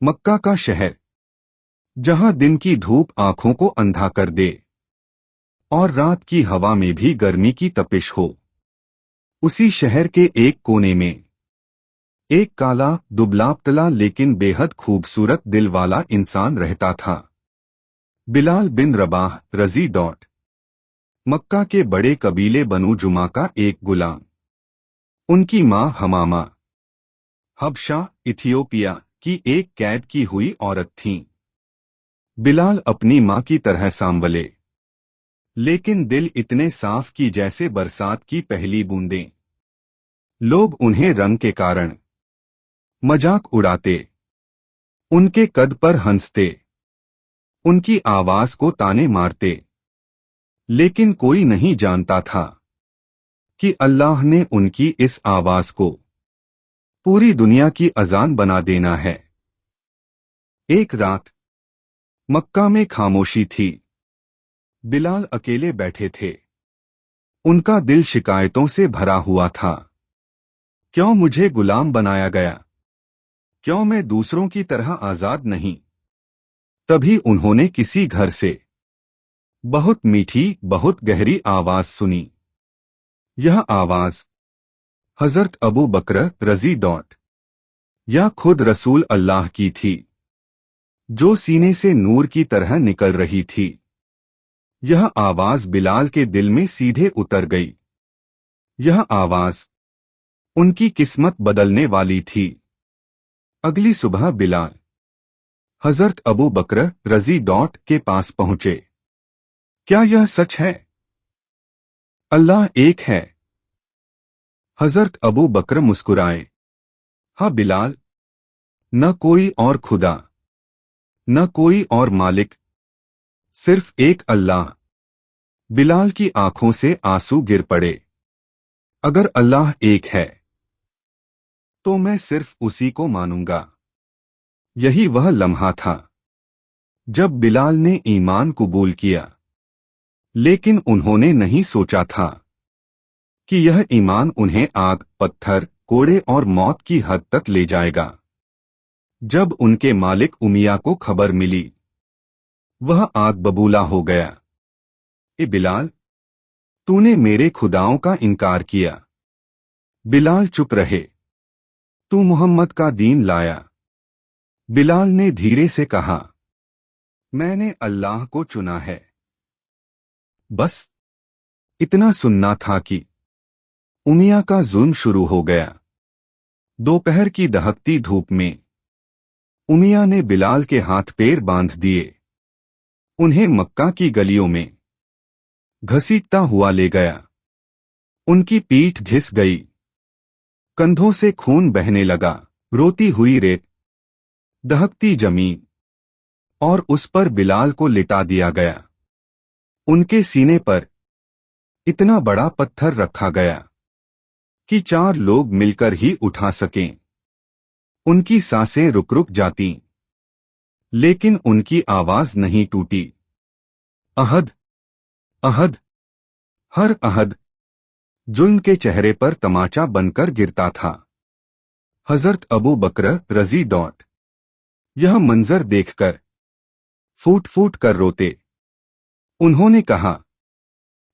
मक्का का शहर, जहां दिन की धूप आंखों को अंधा कर दे और रात की हवा में भी गर्मी की तपिश हो। उसी शहर के एक कोने में एक काला, दुबला-पतला लेकिन बेहद खूबसूरत दिल वाला इंसान रहता था। बिलाल बिन रबाह रजी डॉट मक्का के बड़े कबीले बनु जुमा का एक गुलाम। उनकी मां हमामा हबशा, इथियोपिया की एक कैद की हुई औरत थीं। बिलाल अपनी मां की तरह सांवले, लेकिन दिल इतने साफ कि जैसे बरसात की पहली बूंदें। लोग उन्हें रंग के कारण मजाक उड़ाते, उनके कद पर हंसते, उनकी आवाज को ताने मारते, लेकिन कोई नहीं जानता था कि अल्लाह ने उनकी इस आवाज को पूरी दुनिया की अजान बना देना है। एक रात मक्का में खामोशी थी। बिलाल अकेले बैठे थे। उनका दिल शिकायतों से भरा हुआ था। क्यों मुझे गुलाम बनाया गया? क्यों मैं दूसरों की तरह आजाद नहीं? तभी उन्होंने किसी घर से बहुत मीठी, बहुत गहरी आवाज सुनी। यह आवाज हजरत अबू बकर रजी डॉट या खुद रसूल अल्लाह की थी, जो सीने से नूर की तरह निकल रही थी। यह आवाज बिलाल के दिल में सीधे उतर गई। यह आवाज उनकी किस्मत बदलने वाली थी। अगली सुबह बिलाल हजरत अबू बकर रजी डॉट के पास पहुंचे। क्या यह सच है? अल्लाह एक है? हजरत अबू बकर मुस्कुराए। हाँ बिलाल, न कोई और खुदा, न कोई और मालिक, सिर्फ एक अल्लाह। बिलाल की आंखों से आंसू गिर पड़े। अगर अल्लाह एक है तो मैं सिर्फ उसी को मानूंगा। यही वह लम्हा था जब बिलाल ने ईमान कबूल किया, लेकिन उन्होंने नहीं सोचा था कि यह ईमान उन्हें आग, पत्थर, कोड़े और मौत की हद तक ले जाएगा। जब उनके मालिक उमिया को खबर मिली, वह आग बबूला हो गया। ए बिलाल, तूने मेरे खुदाओं का इनकार किया। बिलाल चुप रहे। तू मोहम्मद का दीन लाया। बिलाल ने धीरे से कहा, मैंने अल्लाह को चुना है। बस इतना सुनना था कि उमिया का जुल्म शुरू हो गया। दोपहर की दहकती धूप में उमिया ने बिलाल के हाथ पैर बांध दिए। उन्हें मक्का की गलियों में घसीटता हुआ ले गया। उनकी पीठ घिस गई, कंधों से खून बहने लगा। रोती हुई रेत, दहकती जमीन, और उस पर बिलाल को लिटा दिया गया। उनके सीने पर इतना बड़ा पत्थर रखा गया कि 4 लोग मिलकर ही उठा सकें। उनकी सांसें रुक रुक जातीं, लेकिन उनकी आवाज नहीं टूटी। अहद, अहद, हर अहद जुल्म के चेहरे पर तमाचा बनकर गिरता था। हजरत अबू बकर रजी डॉट यह मंजर देखकर फूट फूट कर रोते। उन्होंने कहा,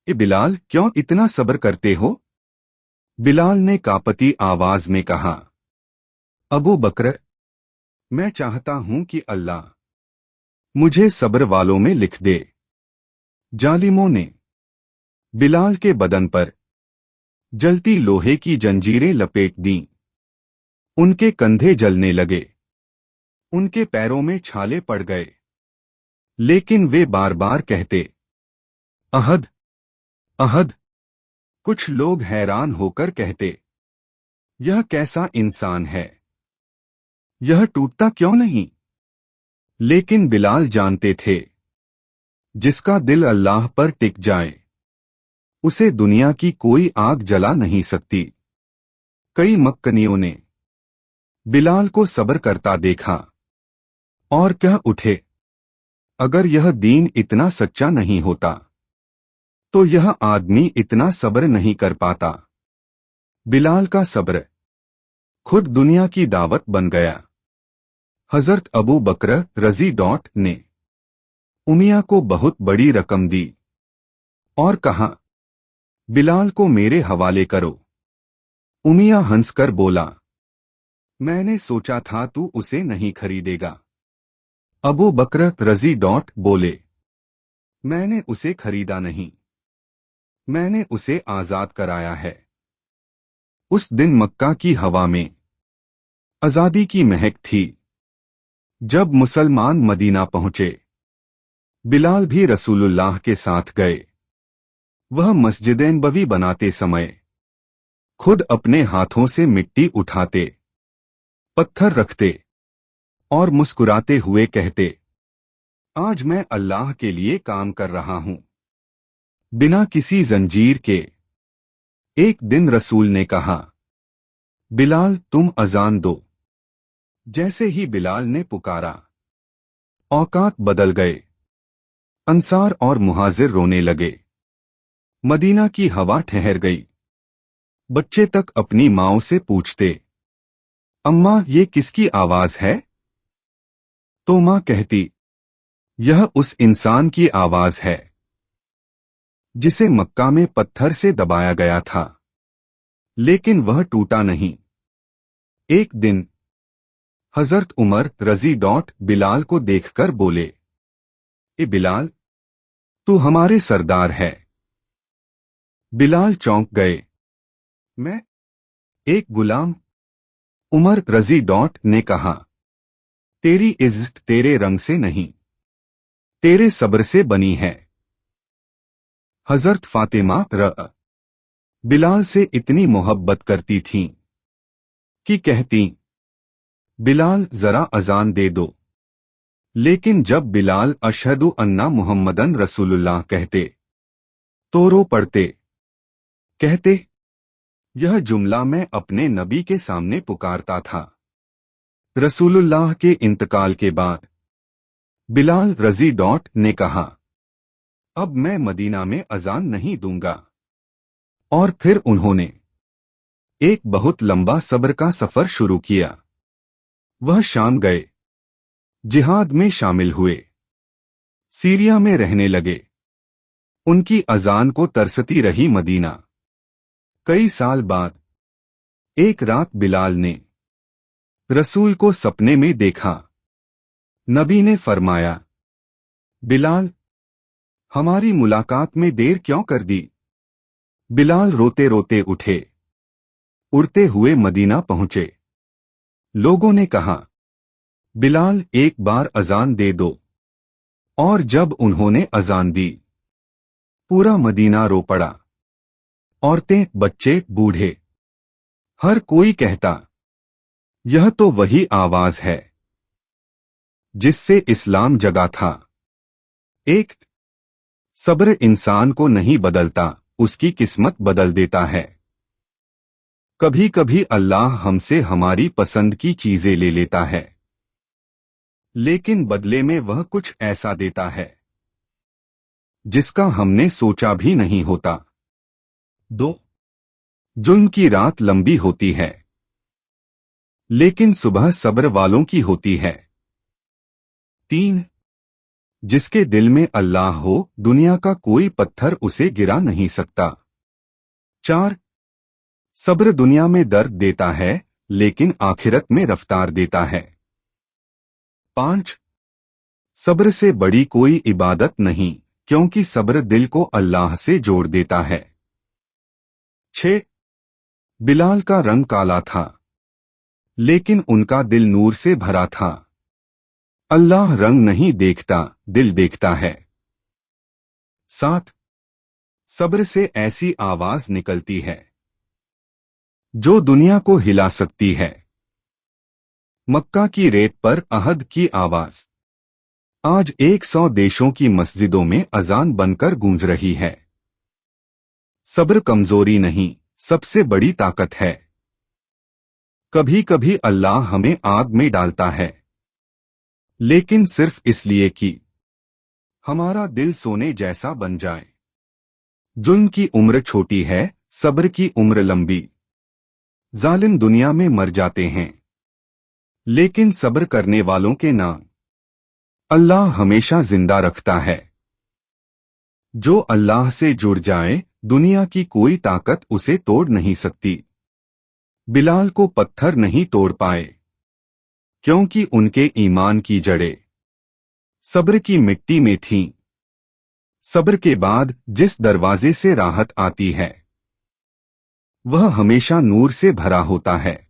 ए बिलाल, क्यों इतना सब्र करते हो? बिलाल ने कांपती आवाज में कहा, अबू बकर, मैं चाहता हूं कि अल्लाह मुझे सब्र वालों में लिख दे। जालिमों ने बिलाल के बदन पर जलती लोहे की जंजीरें लपेट दीं। उनके कंधे जलने लगे, उनके पैरों में छाले पड़ गए, लेकिन वे बार बार कहते, अहद, अहद। कुछ लोग हैरान होकर कहते, यह कैसा इंसान है? यह टूटता क्यों नहीं? लेकिन बिलाल जानते थे, जिसका दिल अल्लाह पर टिक जाए, उसे दुनिया की कोई आग जला नहीं सकती। कई मक्कनियों ने बिलाल को सब्र करता देखा और कह उठे, अगर यह दीन इतना सच्चा नहीं होता तो यह आदमी इतना सब्र नहीं कर पाता। बिलाल का सब्र खुद दुनिया की दावत बन गया। हजरत अबू बकर रजी ने उमिया को बहुत बड़ी रकम दी और कहा, बिलाल को मेरे हवाले करो। उमिया हंसकर बोला, मैंने सोचा था तू उसे नहीं खरीदेगा। अबू बकर रजी बोले, मैंने उसे खरीदा नहीं, मैंने उसे आजाद कराया है। उस दिन मक्का की हवा में आजादी की महक थी। जब मुसलमान मदीना पहुंचे, बिलाल भी रसूलुल्लाह के साथ गए। वह मस्जिद नबवी बनाते समय खुद अपने हाथों से मिट्टी उठाते, पत्थर रखते और मुस्कुराते हुए कहते, आज मैं अल्लाह के लिए काम कर रहा हूं, बिना किसी जंजीर के। एक दिन रसूल ने कहा, बिलाल तुम अजान दो। जैसे ही बिलाल ने पुकारा, औकात बदल गए। अंसार और मुहाजिर रोने लगे। मदीना की हवा ठहर गई। बच्चे तक अपनी माओ से पूछते, अम्मा ये किसकी आवाज है? तो मां कहती, यह उस इंसान की आवाज है जिसे मक्का में पत्थर से दबाया गया था, लेकिन वह टूटा नहीं। एक दिन हजरत उमर रजी बिलाल को देखकर बोले, ए बिलाल, तू हमारे सरदार है। बिलाल चौंक गए। मैं एक गुलाम? उमर रजी ने कहा, तेरी इज्जत तेरे रंग से नहीं, तेरे सब्र से बनी है। हजरत फातिमा बिलाल से इतनी मोहब्बत करती थीं कि कहती, बिलाल जरा अजान दे दो। लेकिन जब बिलाल अशहदु अन्ना मुहम्मदन रसूलुल्लाह कहते तो रो पड़ते। कहते, यह जुमला मैं अपने नबी के सामने पुकारता था। रसूलुल्लाह के इंतकाल के बाद बिलाल रजी ने कहा, अब मैं मदीना में अजान नहीं दूंगा। और फिर उन्होंने एक बहुत लंबा सब्र का सफर शुरू किया। वह शाम गए, जिहाद में शामिल हुए, सीरिया में रहने लगे। उनकी अजान को तरसती रही मदीना। कई साल बाद एक रात बिलाल ने रसूल को सपने में देखा। नबी ने फरमाया, बिलाल, हमारी मुलाकात में देर क्यों कर दी? बिलाल रोते रोते उठे, उड़ते हुए मदीना पहुंचे। लोगों ने कहा, बिलाल एक बार अजान दे दो। और जब उन्होंने अजान दी, पूरा मदीना रो पड़ा। औरतें, बच्चे, बूढ़े, हर कोई कहता, यह तो वही आवाज है जिससे इस्लाम जगा था। एक सब्र इंसान को नहीं बदलता, उसकी किस्मत बदल देता है। कभी कभी अल्लाह हमसे हमारी पसंद की चीजें ले लेता है, लेकिन बदले में वह कुछ ऐसा देता है जिसका हमने सोचा भी नहीं होता। 2 जुल्म की रात लंबी होती है, लेकिन सुबह सब्र वालों की होती है। 3 जिसके दिल में अल्लाह हो, दुनिया का कोई पत्थर उसे गिरा नहीं सकता। 4 सब्र दुनिया में दर्द देता है, लेकिन आखिरत में रफ्तार देता है। 5 सब्र से बड़ी कोई इबादत नहीं, क्योंकि सब्र दिल को अल्लाह से जोड़ देता है। 6 बिलाल का रंग काला था, लेकिन उनका दिल नूर से भरा था। अल्लाह रंग नहीं देखता, दिल देखता है। 7 सब्र से ऐसी आवाज निकलती है जो दुनिया को हिला सकती है। मक्का की रेत पर अहद की आवाज आज 100 देशों की मस्जिदों में अजान बनकर गूंज रही है। सब्र कमजोरी नहीं, सबसे बड़ी ताकत है। कभी कभी अल्लाह हमें आग में डालता है, लेकिन सिर्फ इसलिए कि हमारा दिल सोने जैसा बन जाए। जुल्म की उम्र छोटी है, सब्र की उम्र लंबी। जालिम दुनिया में मर जाते हैं, लेकिन सब्र करने वालों के नाम अल्लाह हमेशा जिंदा रखता है। जो अल्लाह से जुड़ जाए, दुनिया की कोई ताकत उसे तोड़ नहीं सकती। बिलाल को पत्थर नहीं तोड़ पाए, क्योंकि उनके ईमान की जड़ें सब्र की मिट्टी में थीं। सब्र के बाद जिस दरवाजे से राहत आती है, वह हमेशा नूर से भरा होता है।